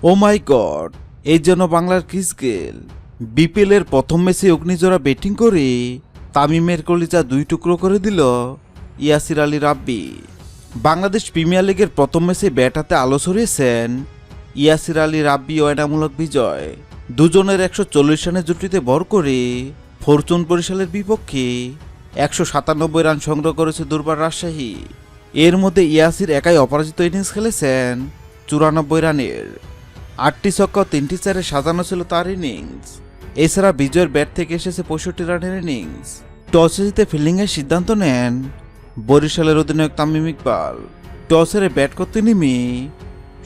ও মাই god, এই জন্য বাংলার ক্রিস গেল বিপিএল এর প্রথম ম্যাচে অগ্নিজোড়া ব্যাটিং করে তামিমের কলিজা দুই টুকরো করে দিল ইয়াসির আলী রাব্বি। বাংলাদেশ প্রিমিয়ার লিগের প্রথম ম্যাচে ব্যাট হাতে আলো ছড়িয়েছেন ইয়াসির আলী রাব্বি ও এনামূলক বিজয়। দুজনের 140 রানের জুটিতে ভর করে ফরচুন বরিশালের বিপক্ষে 197 রান সংগ্রহ করেছে দুর্বার রাজশাহী। এর মধ্যে ইয়াসির একাই অপরাজিত ইনিংস খেলেছেন 94 রানের। 8টি ছক্কা ও 3টি চারে সাজানো ছিল তার ইনিংস। এছাড়া বিজয়ের ব্যাট থেকে এসেছে 65 রানের ইনিংস। টসে জিতে ফিল্ডিংয়ের সিদ্ধান্ত নেন বরিশালের অধিনায়ক তামিম ইকবাল। টসের ব্যাট করতে নেমে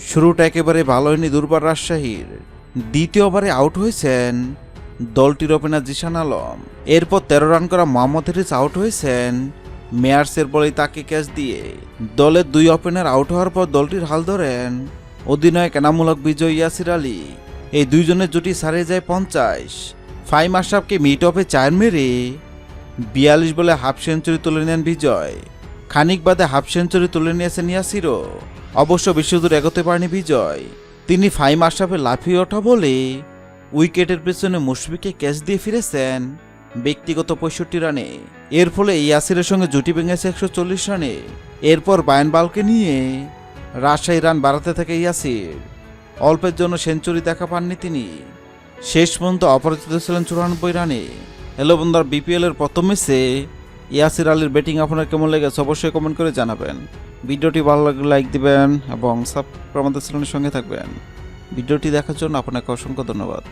শুরুটা একেবারে ভালো হয়নি দুর্বার রাজশাহীর। দ্বিতীয় ওভারে আউট হয়েছেন দলটির ওপেনার জিশান আলম। এরপর 13 রান করা মোহাম্মদ হারিস আউট হয়েছেন মেয়ার্সের বলেই তাকে ক্যাচ দিয়ে। দলের দুই ওপেনার আউট হওয়ার পর দলটির হাল ধরেন অধিনায়ক এনামূলক বিজয় ইয়াসির আলী। এই দুইজনের জুটি ছাড়িয়ে যায় 50। ফাইম আশরাফকে মিড অফে 4 মেরে 42 বলে হাফ সেঞ্চুরি তুলে নেন বিজয়। খানিক বাদে হাফ সেঞ্চুরি তুলে নিয়েছেন ইয়াসিরও। অবশ্য বেশিদূর এগোতে পারেনি বিজয়। তিনি ফাইম আশরাফের লাফিয়ে ওঠা বলে উইকেটের পেছনে মুশফিককে ক্যাচ দিয়ে ফিরেছেন ব্যক্তিগত 65 রানে। এর ফলে ইয়াসিরের সঙ্গে জুটি ভেঙেছে 140 রানে। এরপর বায়ান বালকে নিয়ে রাজশাহী রান বাড়াতে থাকে ইয়াসির। অল্পের জন্য সেঞ্চুরি দেখা পাননি তিনি। শেষ পর্যন্ত অপরাজিত ছিলেন 94 রানে। হ্যালো বন্ধুরা, বিপিএল এর প্রথম ম্যাচে ইয়াসির আলীর ব্যাটিং আপনার কেমন লেগেছে অবশ্যই কমেন্ট করে জানাবেন। ভিডিওটি ভালো লাগলে লাইক দিবেন এবং সাবস্ক্রাইব আমাদের চ্যানেলের সঙ্গে থাকবেন। ভিডিওটি দেখার জন্য আপনাকে অসংখ্য ধন্যবাদ।